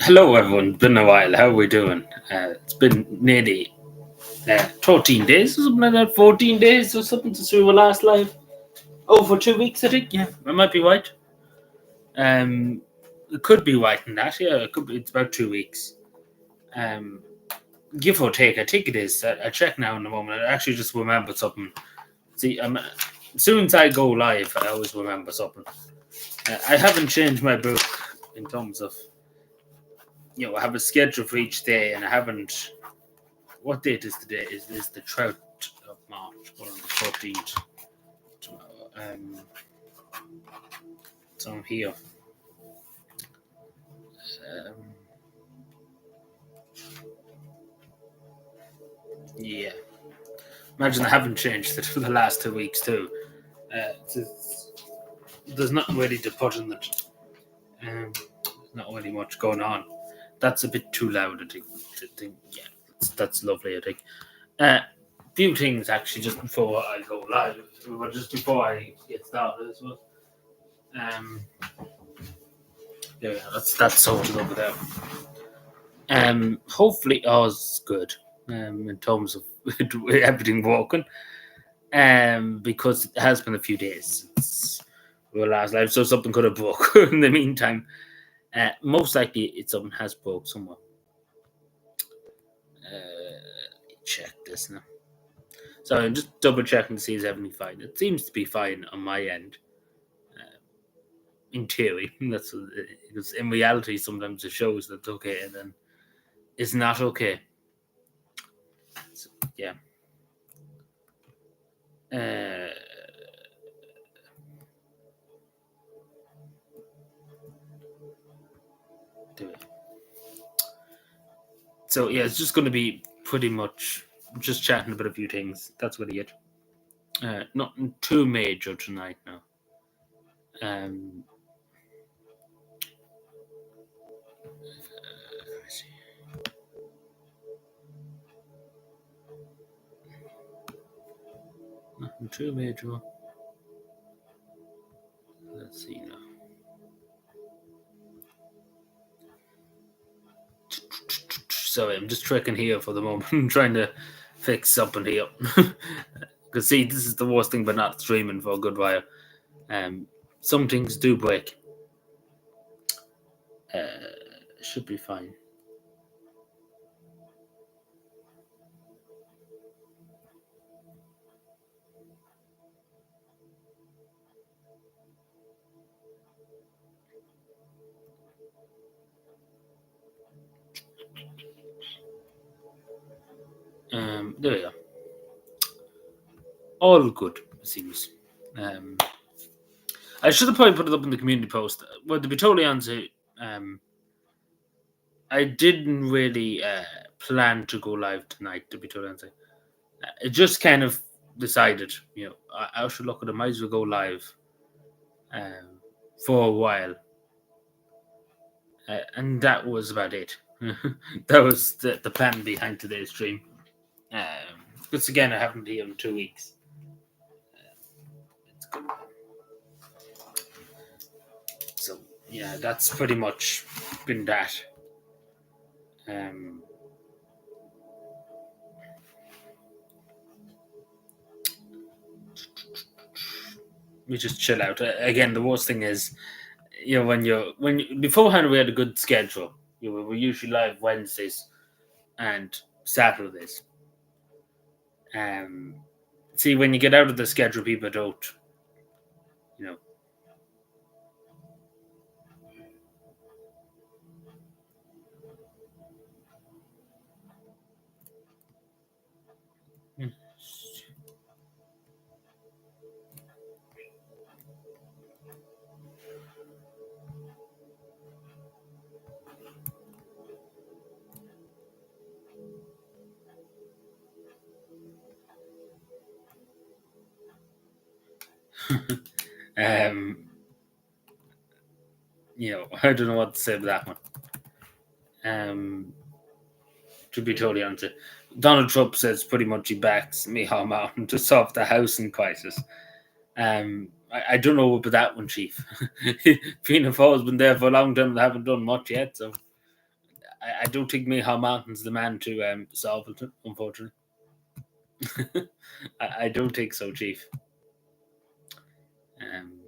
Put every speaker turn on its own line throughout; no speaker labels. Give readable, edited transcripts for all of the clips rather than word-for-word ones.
Hello, everyone. Been a while. How are we doing? It's been nearly 13 days or something like that. 14 days or something since we were last live. Oh, for 2 weeks, I think. Yeah, I might be right. It could be right in that. Yeah, it could be. It's about 2 weeks. Um, give or take. I think it is. I check now in a moment. I actually just remembered something. See, as soon as I go live, I always remember something. I haven't changed my book in terms of, I have a schedule for each day, and I haven't. What date is today? Is the 12th of March or the 14th? So I'm here. Um, yeah. Imagine I haven't changed it for the last 2 weeks too. There's nothing really to put in it. There's not really much going on. That's a bit too loud, I think. Yeah, that's lovely, I think. Few things actually just before I go live, or just before I get started as well. Yeah, that's sorted over there. Hopefully all's good. In terms of everything working. Because it has been a few days since we were last live, so something could have broke in the meantime. Most likely, something has broke somewhere. Check this now. So I'm just double checking to see is everything fine. It seems to be fine on my end. In theory, that's because in reality, sometimes it shows that's okay, and then it's not okay. So, yeah. Do it. So yeah, it's just going to be pretty much just chatting about a few things. That's really it. Nothing too major tonight now. Um, let me see. Nothing too major. Let's see now. Sorry, I'm just tricking here for the moment. I'm trying to fix something here. Because see, this is the worst thing about not streaming for a good while. Some things do break. Should be fine. There we go. All good, it seems. I should have probably put it up in the community post. Well, to be totally honest, I didn't really plan to go live tonight, to be totally honest. It just kind of decided, I should look at it, might as well go live for a while. And that was about it. That was the plan behind today's stream. Because again, I haven't been here in 2 weeks. It's good. So yeah, that's pretty much been that. We just chill out. Again, the worst thing is, beforehand we had a good schedule. We're usually live Wednesdays and Saturdays. See, when you get out of the schedule, people don't, you know. I don't know what to say about that one. To be totally honest, Donald Trump says pretty much he backs Michal Mountain to solve the housing crisis. I don't know about that one, Chief. Fianna Fáil's been there for a long time and they haven't done much yet, so I don't think Michal Martin's the man to solve it, unfortunately. I don't think so, Chief. Um,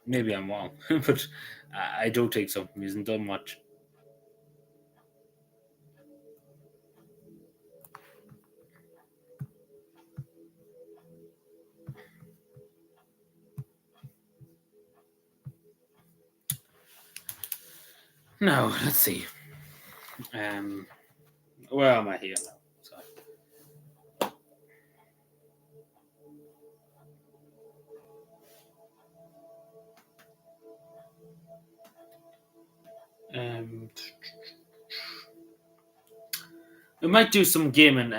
Maybe I'm wrong, but I don't think so. He hasn't done much. No, let's see. Um, where am I here now? Sorry. Um, we might do some gaming.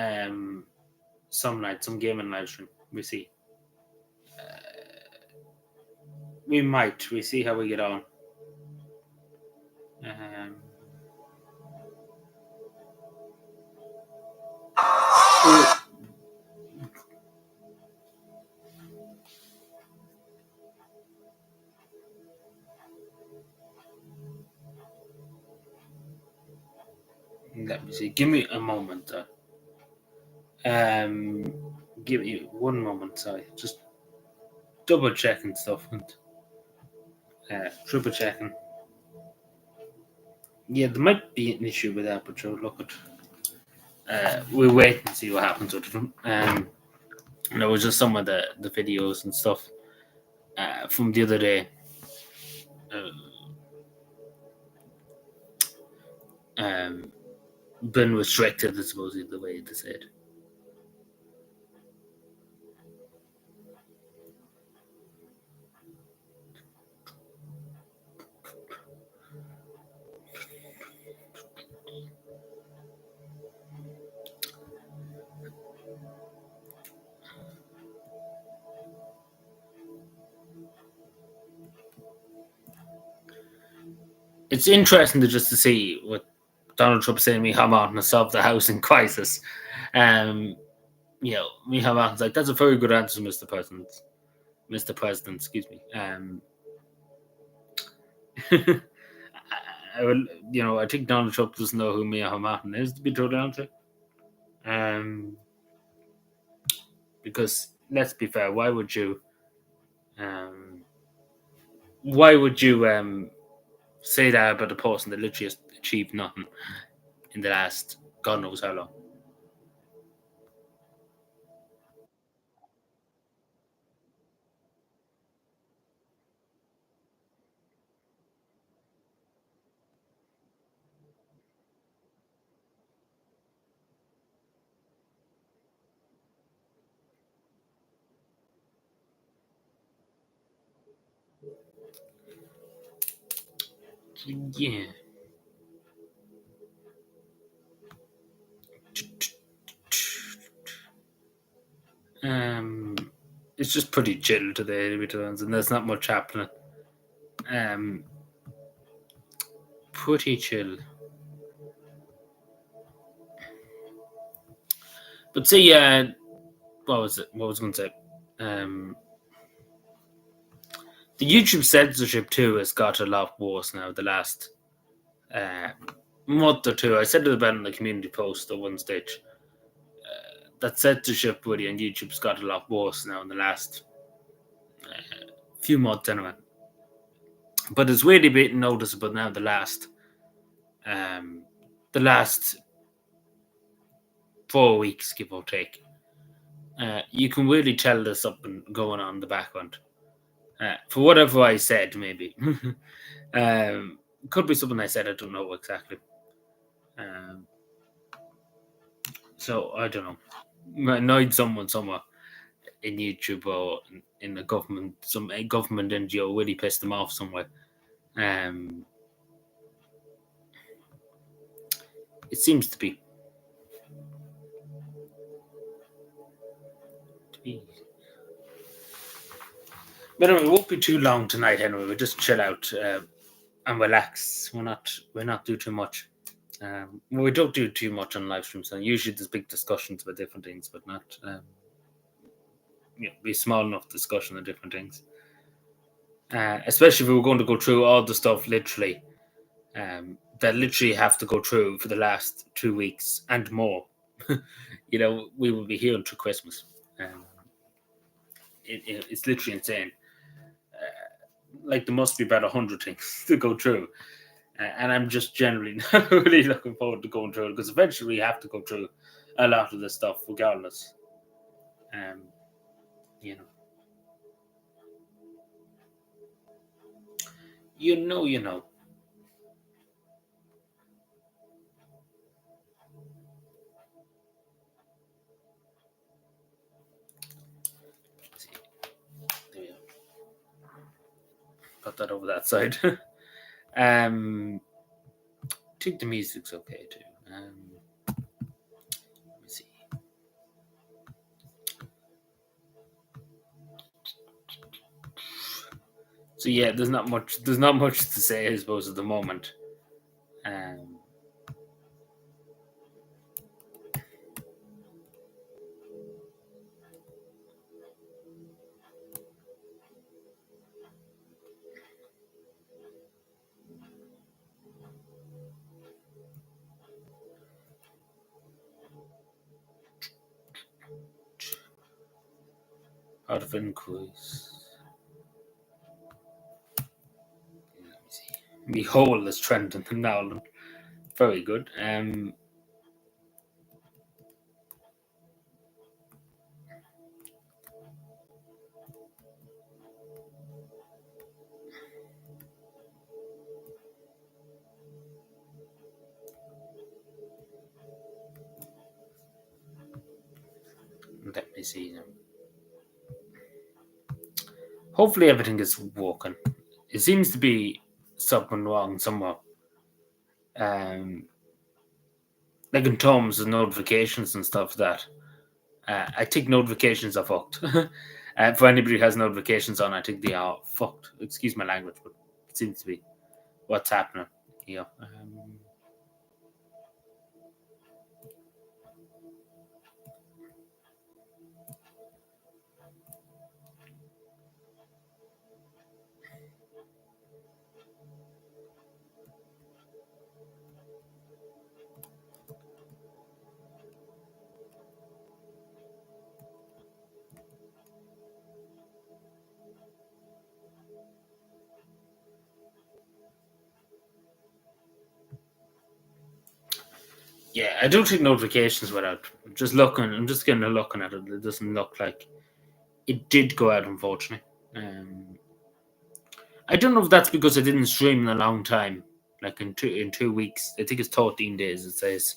Some night, some gaming live stream. We see. We might. We see how we get on. Um, oh, let me see. Give me a moment. Um, give me one moment. Sorry, just double checking stuff and triple checking. Yeah, there might be an issue with that, but Joe, look at. We'll wait and see what happens with them. And it was just some of the videos and stuff from the other day. Uh, um, been restricted, I suppose, is the way to say it. It's interesting to see what Donald Trump saying Michal Martin has solved the housing crisis. Um, Michal Martin's like, that's a very good answer, Mr. President. Mr. President, excuse me. I, I will, I think Donald Trump doesn't know who Michal Martin is, to be totally honest. Um, because let's be fair, um, why would you say that about a person that literally has achieved nothing in the last God knows how long? Yeah. Um, it's just pretty chill today, to be honest, and there's not much happening. Um, Pretty chill. But see, what was it? What was I going to say? Um, the YouTube censorship too has got a lot worse now. The last uh, month or two, I said it about in the community post at one stage. That censorship really on YouTube's got a lot worse now in the last few months, anyway. But it's really been noticeable now. Um, the last 4 weeks, give or take. You can really tell there's something going on in the background. For whatever I said, maybe. Could be something I said, I don't know exactly. Um, so, I don't know. Annoyed someone somewhere in YouTube or in the government, some a government NGO really pissed them off somewhere. Um, it seems to be. But anyway, it won't be too long tonight. Anyway, we'll just chill out and relax. We're not do too much. We don't do too much on live streams. And usually there's big discussions about different things, but not be small enough discussion of different things. Especially if we were going to go through all the stuff literally that literally have to go through for the last 2 weeks and more. We will be here until Christmas. Um, it's literally insane. Like there must be about 100 things to go through, and I'm just generally not really looking forward to going through it because eventually we have to go through a lot of this stuff, regardless. Um, you know, you know. Let's see, there we go. Put that over that side. um, I think the music's okay too. Let me see. So yeah, there's not much. There's not much to say, I suppose, at the moment. Um, out of inquiries. Let me see. The whole is trending now. Very good. Let me see now. Hopefully everything is working. It seems to be something wrong somewhere. Um, like in terms of notifications and stuff that I think notifications are fucked. For anybody who has notifications on, I think they are fucked. Excuse my language, but it seems to be what's happening. Yeah. Yeah, I don't think notifications went out. Just looking, I'm just kind of looking at it. It doesn't look like it did go out, unfortunately. Um, I don't know if that's because I didn't stream in a long time, like in 2 weeks. I think it's 13 days. It says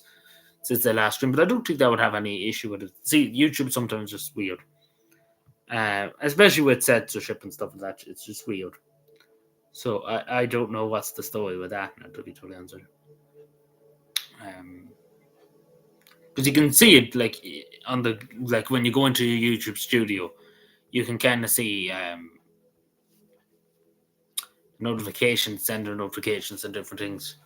since the last stream, but I don't think that would have any issue with it. See, YouTube sometimes just weird, especially with censorship and stuff like that. It's just weird. So I don't know what's the story with that. Now, to be totally honest, because you can see it like on the like when you go into your YouTube studio, you can kind of see notifications, sender notifications, and different things.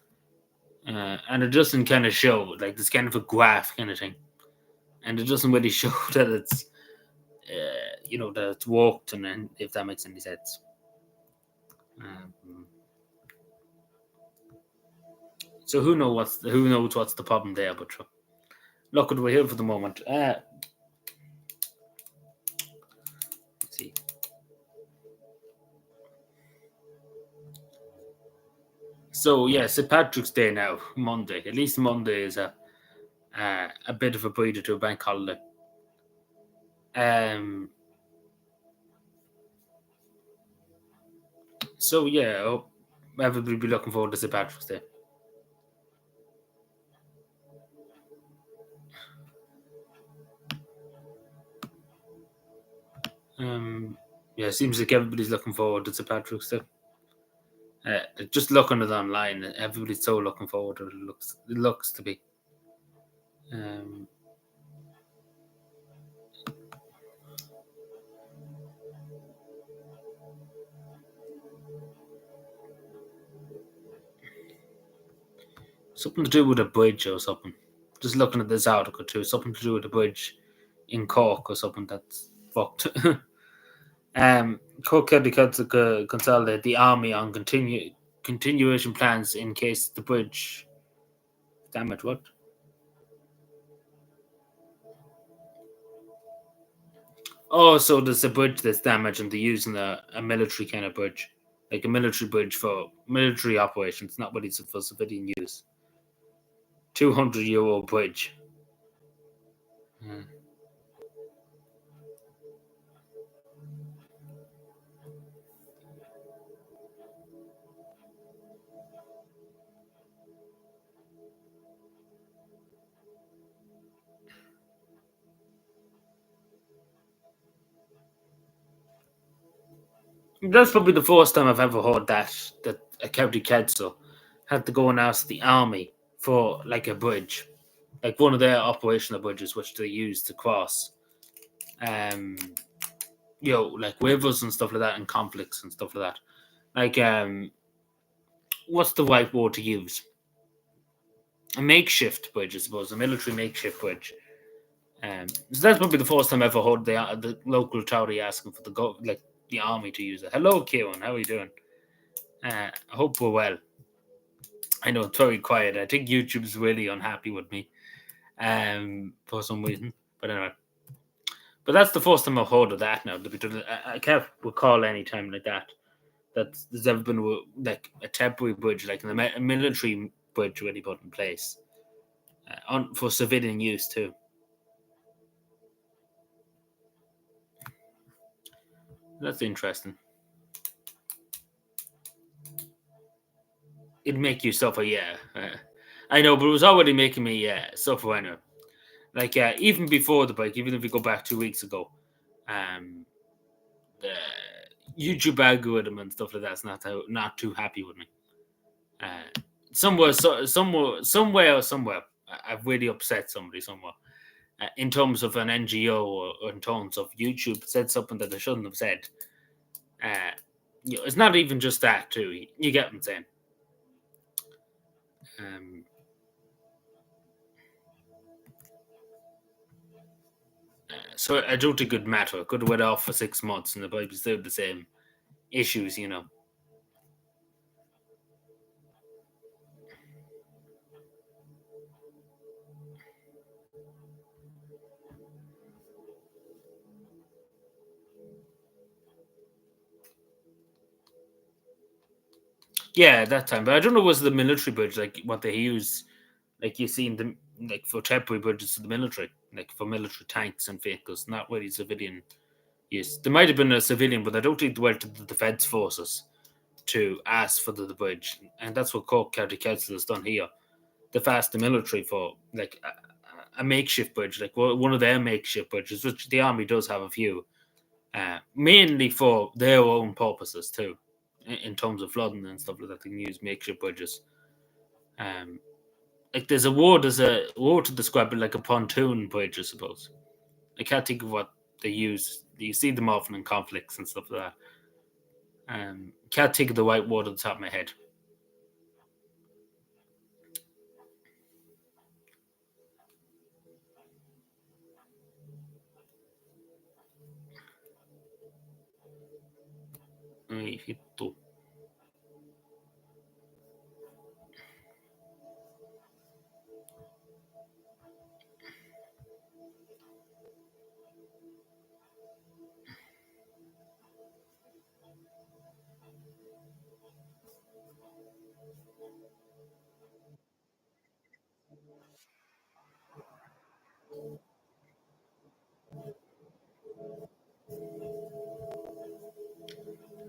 And it doesn't kind of show like this kind of a graph kind of thing, and it doesn't really show that it's that it's worked, and then if that makes any sense. Um, so who knows what's the problem there, but look what we're here for the moment. Let's see. So yeah, St. Patrick's Day now, Monday. At least Monday is a bit of a breather to a bank holiday. Um, so yeah, everybody be looking forward to St. Patrick's Day. Yeah, it seems like everybody's looking forward to St. Patrick's Day. Just looking at it online, everybody's so looking forward to it. It looks to be. Um, Something to do with a bridge or something. Just looking at this article too, something to do with a bridge in Cork or something that's fucked. Cork County Council consolidate the army on continue. continuation plans in case the bridge damage. What? Oh, so there's a bridge that's damaged and they're using a military kind of bridge. Like a military bridge for military operations, not what it's for civilian use. €200 bridge. Hmm. That's probably the first time I've ever heard that a county council had to go and ask the army for like a bridge, like one of their operational bridges which they use to cross, um, like rivers and stuff like that, and conflicts and stuff like that. Like, what's the right word to use? A makeshift bridge, I suppose, a military makeshift bridge. So that's probably the first time I ever heard the local authority asking for like the army to use it. Hello, Kieran, how are you doing? I hope we're well. I know it's very quiet. I think YouTube's really unhappy with me, for some reason. But anyway, but that's the first time I've heard of that now. I can't recall any time like that there's ever been like a temporary bridge, like a military bridge, really put in place on for civilian use too. That's interesting. It'd make you suffer, yeah. I know, but it was already making me suffer anyway. Like even before the break, even if we go back 2 weeks ago, um, the YouTube algorithm and stuff like that's not too happy with me. Uh, somewhere or somewhere, I've really upset somebody somewhere. In terms of an NGO or in terms of YouTube said something that they shouldn't have said. Uh, it's not even just that too. You get what I'm saying. Um, so I don't think it would matter. I could have went off for 6 months and the Bible still the same issues. Yeah, at that time. But I don't know was the military bridge like what they use, like you see in the like for temporary bridges to the military, like for military tanks and vehicles, not really civilian use. There might have been a civilian, but I don't think they went to the defence forces to ask for the bridge, and that's what Cork County Council has done here. They've asked the military for like a makeshift bridge, like one of their makeshift bridges, which the army does have a few, mainly for their own purposes too, in terms of flooding and stuff like that. They can use makeshift bridges. Um, like there's a word to describe it, like a pontoon bridge, I suppose. I can't think of what they use. You see them often in conflicts and stuff like that. Can't think of the right word on the top of my head.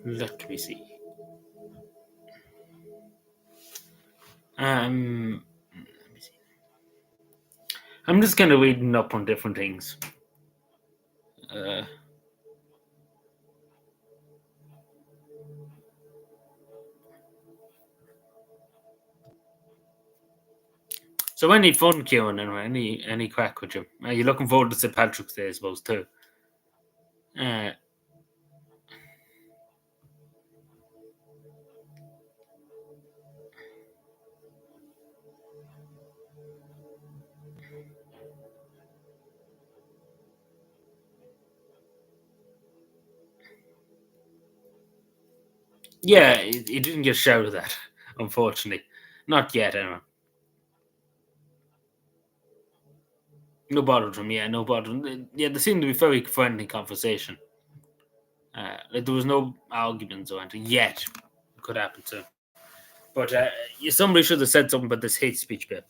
Let me see. Let me see. I'm just kind of reading up on different things. Uh, so any fun, Kieran? Anyway, any crack with you? Are you looking forward to St Patrick's Day, I suppose, too? Uh, Yeah, it didn't get shouted at, unfortunately. Not yet, anyway. No bother from, yeah, no bother. Yeah, there seemed to be very friendly conversation. Like there was no arguments or anything yet. Could happen soon. But yeah, somebody should have said something about this hate speech bit.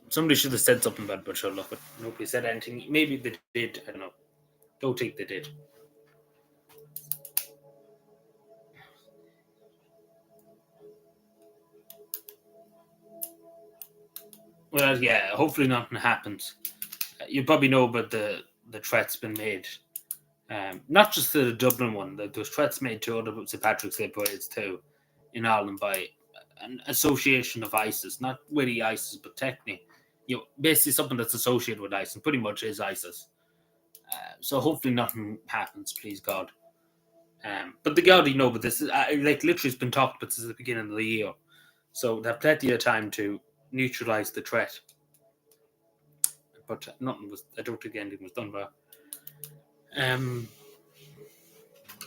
Somebody should have said something about it, but sure, look, but nobody said anything. Maybe they did. I don't know. Don't think they did. Well, yeah. Hopefully, nothing happens. You probably know about the threats been made. Not just the Dublin one. There was threats made to other St Patrick's Day parades too, in Ireland by an association of ISIS. Not really ISIS, but technically, basically something that's associated with ISIS. Pretty much is ISIS. So hopefully nothing happens, please God. But the Gaudi know, but this is like literally it's been talked about since the beginning of the year, so they have plenty of time to neutralize the threat. But nothing was. I don't think anything was done. But um,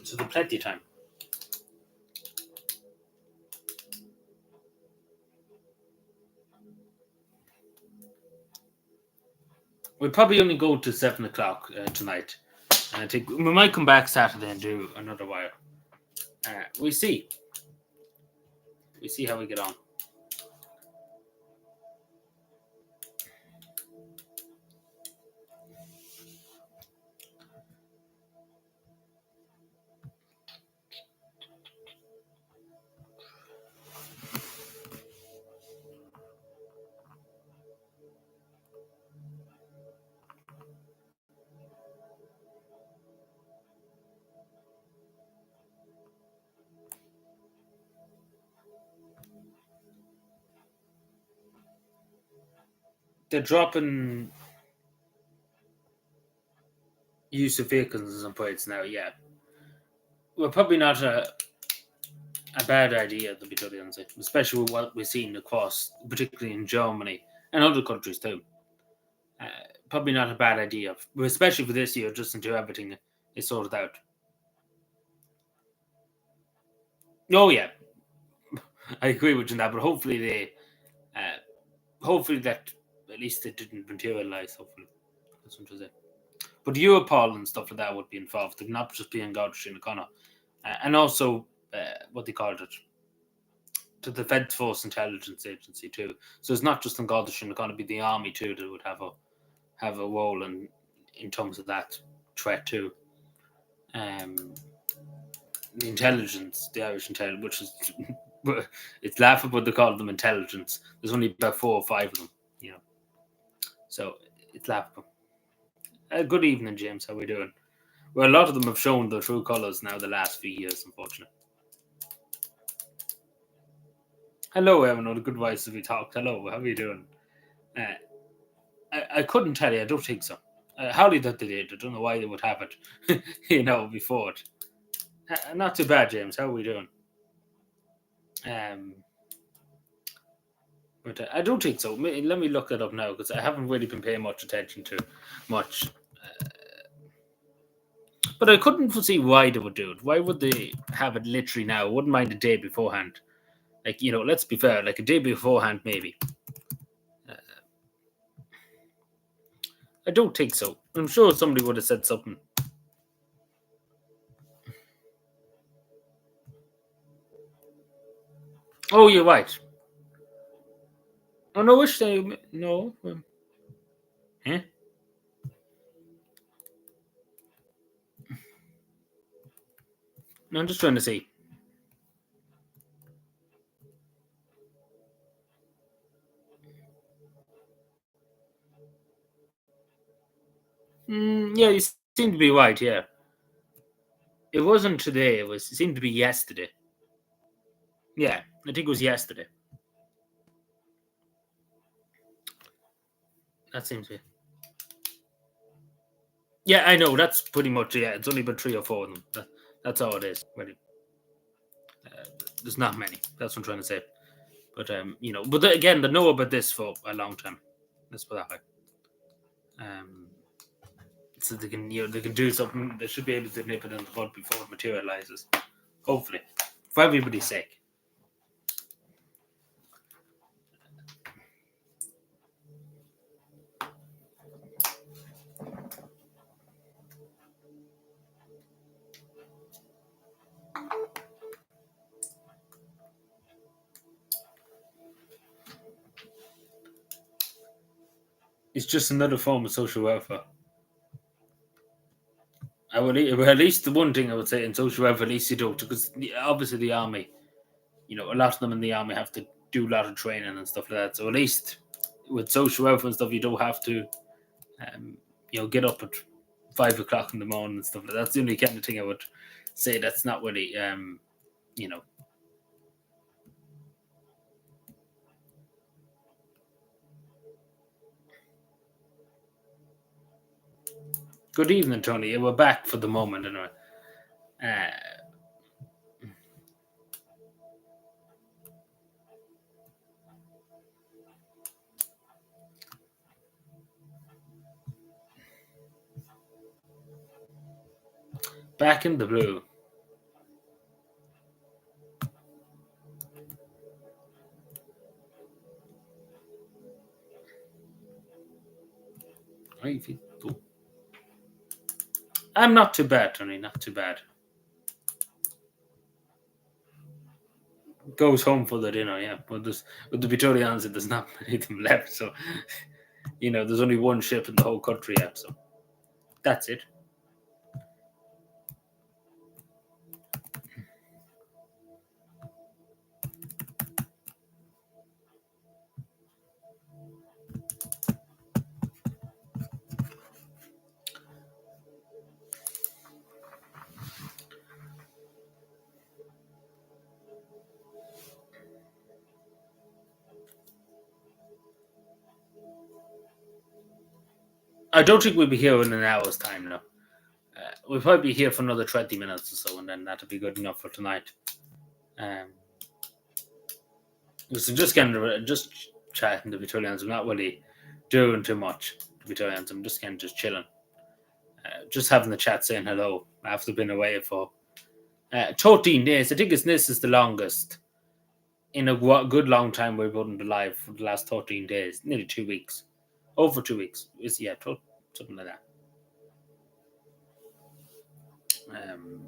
so there's plenty of time. We'll probably only go to 7 o'clock tonight, and I think we might come back Saturday and do another wire. We see. We see how we get on. They're dropping use of vehicles in some points now. Yeah, well, probably not a bad idea to be totally honest, especially with what we're seeing across, particularly in Germany and other countries too. Uh, Probably not a bad idea, especially for this year, just until everything is sorted out. Oh yeah, I agree with you on that, but uh, hopefully that at least it didn't materialize. Hopefully, that's what I say. But Europol and stuff like that would be involved, not just being Godfrey and O'Connor, and also what they called it, to the Defence Force Intelligence Agency too. So it's not just in Godfrey and O'Connor, be the army too that would have a role in terms of that threat too. Um, the intelligence, the Irish intelligence, which is it's laughable they call them intelligence. There's only about 4 or 5 of them, you know. So it's laughable. Good evening, James. How we doing? Well, a lot of them have shown their true colours now the last few years, unfortunately. Hello, everyone. Good voice as we talked. Hello, how are you doing? Uh, I couldn't tell you. I don't think so. Howdy that they did. I don't know why they would have it, before it. Not too bad, James. How are we doing? Um, but I don't think so. Let me look it up now because I haven't really been paying much attention to much. But I couldn't foresee why they would do it. Why would they have it literally now? I wouldn't mind a day beforehand. Like, let's be fair, like a day beforehand, maybe. Uh, I don't think so. I'm sure somebody would have said something. Oh, you're right. Oh, no, which day? No. Eh? No, I'm just trying to see. Yeah, you seem to be right, yeah. It wasn't today. It seemed to be yesterday. Yeah, I think it was yesterday. That seems to be. Yeah, I know. That's pretty much, yeah. It's only been 3 or 4 of them. That's all it is. Really. Uh, there's not many. That's what I'm trying to say. But, but again, they know about this for a long time. Let's put that way. Um, so they can they can do something. They should be able to nip it in the bud before it materializes. Hopefully, for everybody's sake. It's just another form of social welfare. Well, at least the one thing I would say in social welfare, at least you don't, because obviously the army, a lot of them in the army have to do a lot of training and stuff like that. So at least with social welfare and stuff, you don't have to, um, get up at 5 o'clock in the morning and stuff like that. That's the only kind of thing I would say that's not really, you know. Good evening, Tony. We're back for the moment, anyway. Uh, Back in the blue. I'm not too bad, Tony. Not too bad. Goes home for the dinner, yeah. But to be totally honest, there's not many of them left. So, there's only one ship in the whole country yet. So that's it. I don't think we'll be here in an hour's time now. We'll probably be here for another 20 minutes or so, and then that'll be good enough for tonight. Um, so just chatting to be totally honest. I'm not really doing too much to be totally honest. I'm just just chilling, just having the chat, saying hello after being away for 13 days. I think this is the longest in a good long time we've been alive for the last 13 days, nearly 2 weeks, over 2 weeks. Something like that. Um,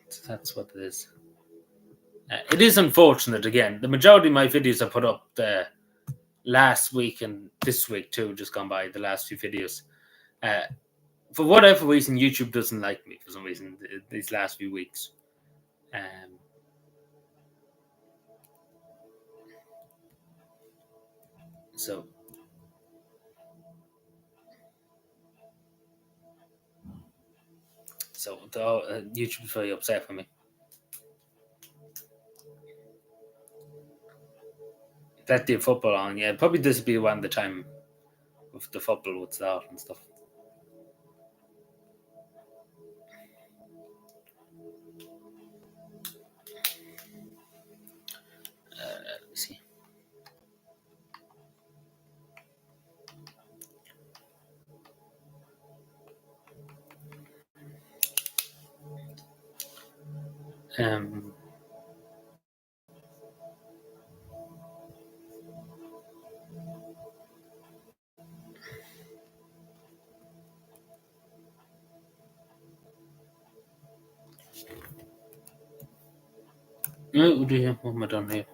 so that's what it is. It is unfortunate. Again, the majority of my videos I put up last week and this week too, just gone by the last few videos. Uh, for whatever reason, YouTube doesn't like me for some reason these last few weeks. Um, so YouTube is very upset with me. That the football on, yeah, probably this will be around the time of the football would start and stuff. Let me see. Um, what am I done here?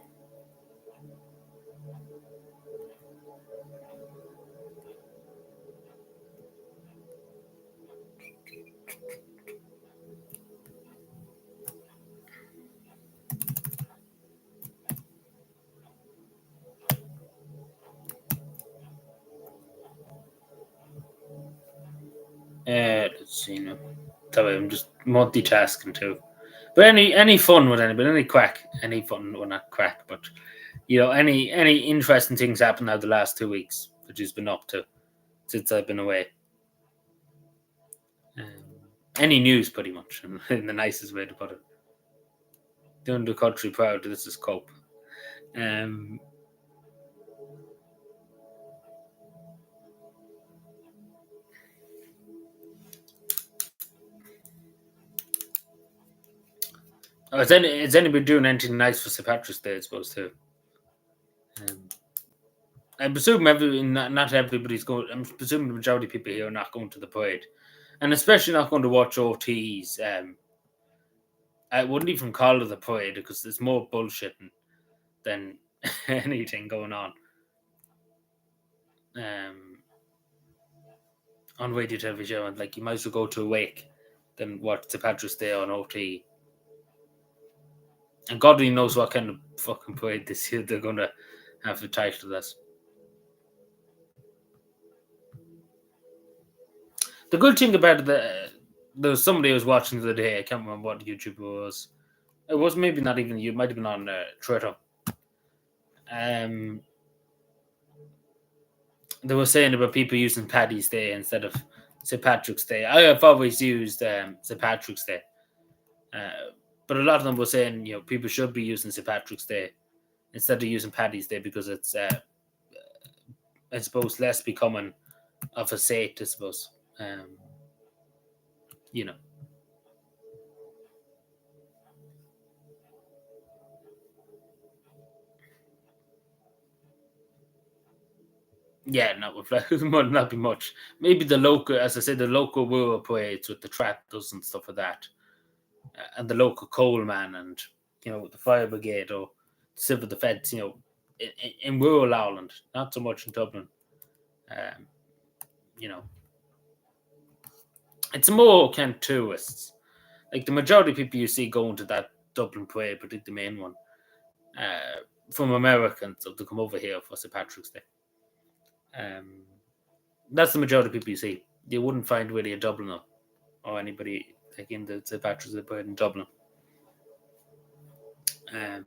Let's see now. Sorry, I'm just multitasking too. But any fun with anybody, any fun, well not crack, but any interesting things happened now the last 2 weeks, which has been up to since I've been away. Um, any news, pretty much, in the nicest way to put it. Doing the country proud. This is cope. Um, Is anybody doing anything nice for St. Patrick's Day? I suppose too. Um, I presume not everybody's going. I'm presuming the majority of people here are not going to the parade, and especially not going to watch OTs. I wouldn't even call it a parade because there's more bullshitting than anything going um, on radio television. And like you might as well go to a wake than watch St. Patrick's Day on OT. And God only knows what kind of fucking parade this year they're going to have attached to this. The good thing about there was somebody I was watching the other day. I can't remember what YouTuber it was. It was maybe not even you. It might have been on Twitter. Um, they were saying about people using Paddy's Day instead of St. Patrick's Day. I have always used St. Patrick's Day, but a lot of them were saying people should be using St. Patrick's Day instead of using Paddy's Day because it's I suppose less becoming of a saint. I suppose you know. Yeah, not with might not be much. Maybe the local, as I said, the local rural parades with the tractors and stuff like that, and the local coal man and the fire brigade or civil defence. In rural Ireland, not so much in Dublin. Um, you know, it's more kind of tourists. Like the majority of people you see going to that Dublin parade, particularly the main one, from Americans to come over here for St Patrick's Day. Um, that's the majority of people you see. You wouldn't find really a Dubliner or anybody like in the St Patrick's Day parade in Dublin. Um,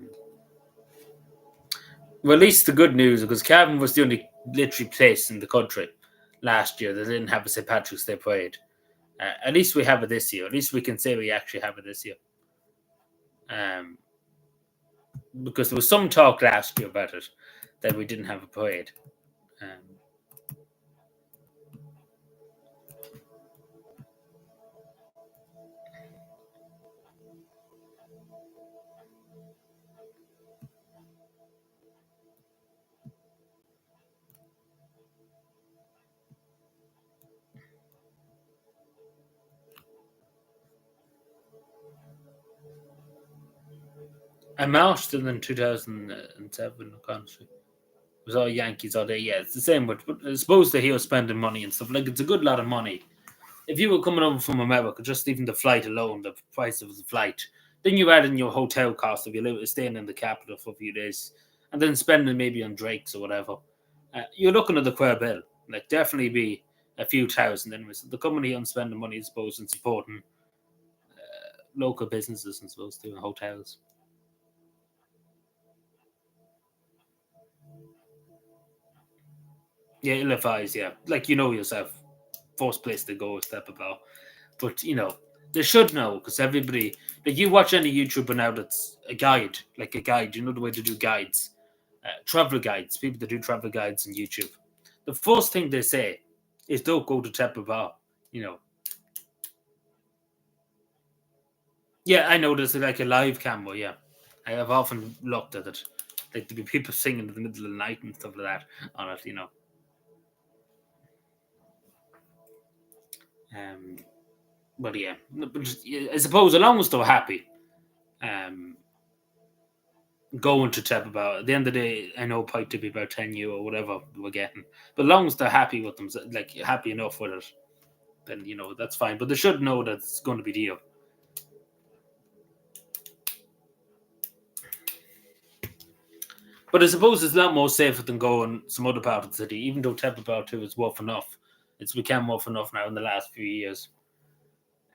well, at least the good news because Cavan was the only literally place in the country last year that didn't have a St Patrick's Day parade. At least we have it this year. At least we can say we actually have it this year. Um, because there was some talk last year about it that we didn't have a parade. Um, I marched in 2007, honestly. It was all Yankees all day. Yeah, it's the same. But I suppose that he was spending money and stuff. Like, it's a good lot of money. If you were coming over from America, just even the flight alone, the price of the flight, then you add in your hotel cost if you're staying in the capital for a few days, and then spending maybe on drinks or whatever. You're looking at the queer bill. Like, definitely be a few thousand. Anyways, the company on spending money, I suppose, and supporting local businesses and suppose doing hotels. Yeah, ill advised. Yeah, like yourself, first place to go is step about. But they should know because everybody, like you watch any YouTuber now that's a guide, like a guide. You know the way to do guides, travel guides. People that do travel guides on YouTube. The first thing they say is don't go to Tepa Bar. You know. Yeah, I know there's like a live camera. Yeah, I have often looked at it. Like there be people singing in the middle of the night and stuff like that on it. Um, but yeah, I suppose as long as they're happy, um, going to tap about. At the end of the day, I know Pike to be about €10 or whatever we're getting, but as long as they're happy with them, like happy enough with it, then that's fine. But they should know that it's going to be deal. But I suppose it's a lot more safer than going some other part of the city, even though Tep about two is rough enough. It's become rough enough now in the last few years.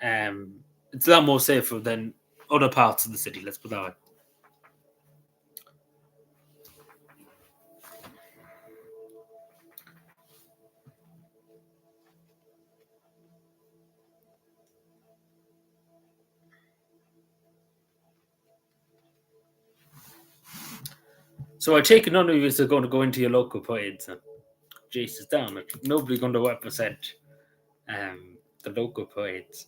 It's a lot more safer than other parts of the city. Let's put that way. So I take it none of you are going to go into your local parades. Jesus, damn it! Nobody going to represent the local parades.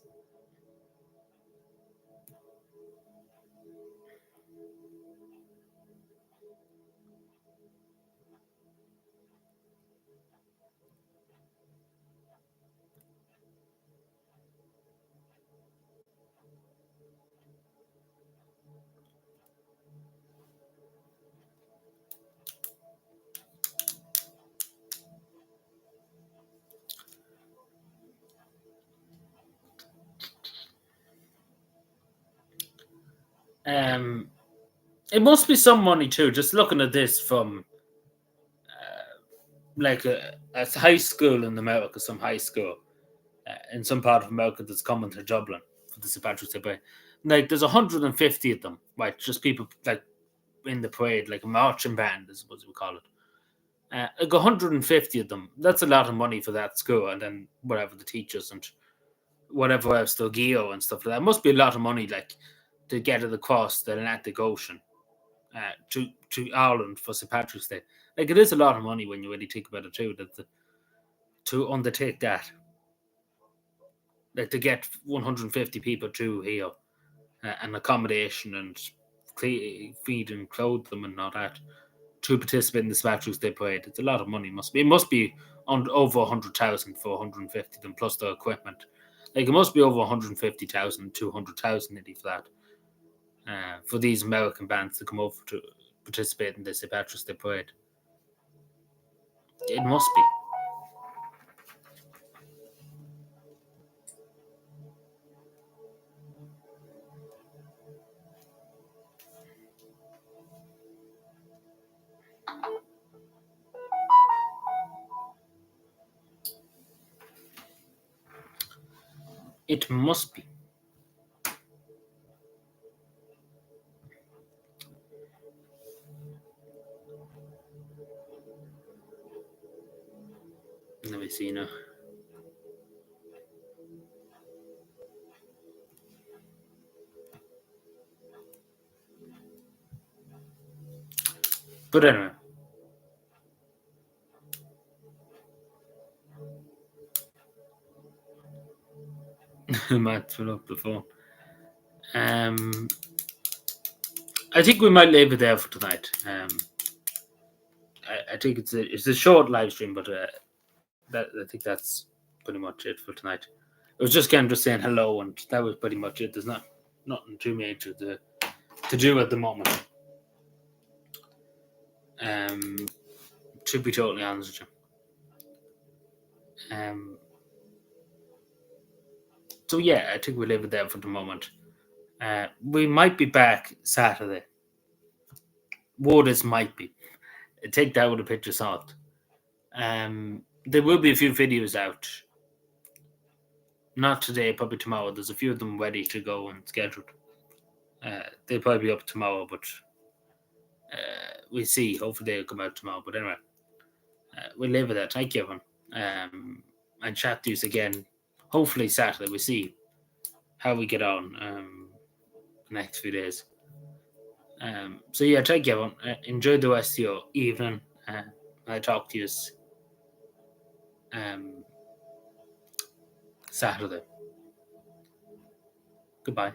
Um, it must be some money too. Just looking at this from like a high school in America, some high school in some part of America that's coming to Dublin for the St. Patrick's Day parade. Like there's 150 of them, right? Just people like in the parade, like a marching band, I suppose we call it. Like 150 of them. That's a lot of money for that school, and then whatever the teachers and whatever else, the Geo and stuff like that. It must be a lot of money, like to get it across the Atlantic Ocean to Ireland for St. Patrick's Day. Like it is a lot of money when you really think about it too. To undertake that, like to get 150 people to here and accommodation and feed and clothe them and all that to participate in the St. Patrick's Day parade. It's a lot of money. It must be on over 100,000 for 150 of them plus the equipment. Like it must be over 150,000, 200,000 nearly for that. For these American bands to come over to participate in the St. Patrick's Day parade. It must be. It must be. Let me see now. But anyway. Matt put up the phone. I think we might leave it there for tonight. I think it's a short live stream, but I think that's pretty much it for tonight. It was just kind of just saying hello, and that was pretty much it. There's nothing too major to do at the moment. To be totally honest with you. So yeah, I think we leave it there for the moment. We might be back Saturday. Word is might be. Take that with a pinch of salt. There will be a few videos out. Not today, probably tomorrow. There's a few of them ready to go and scheduled. They'll probably be up tomorrow, but we'll see. Hopefully they'll come out tomorrow. But anyway, we'll leave it there. Thank you, everyone. And chat to you again. Hopefully Saturday. We'll see how we get on the next few days. So yeah, thank you, everyone. Enjoy the rest of your evening. I'll talk to you Saturday. Goodbye.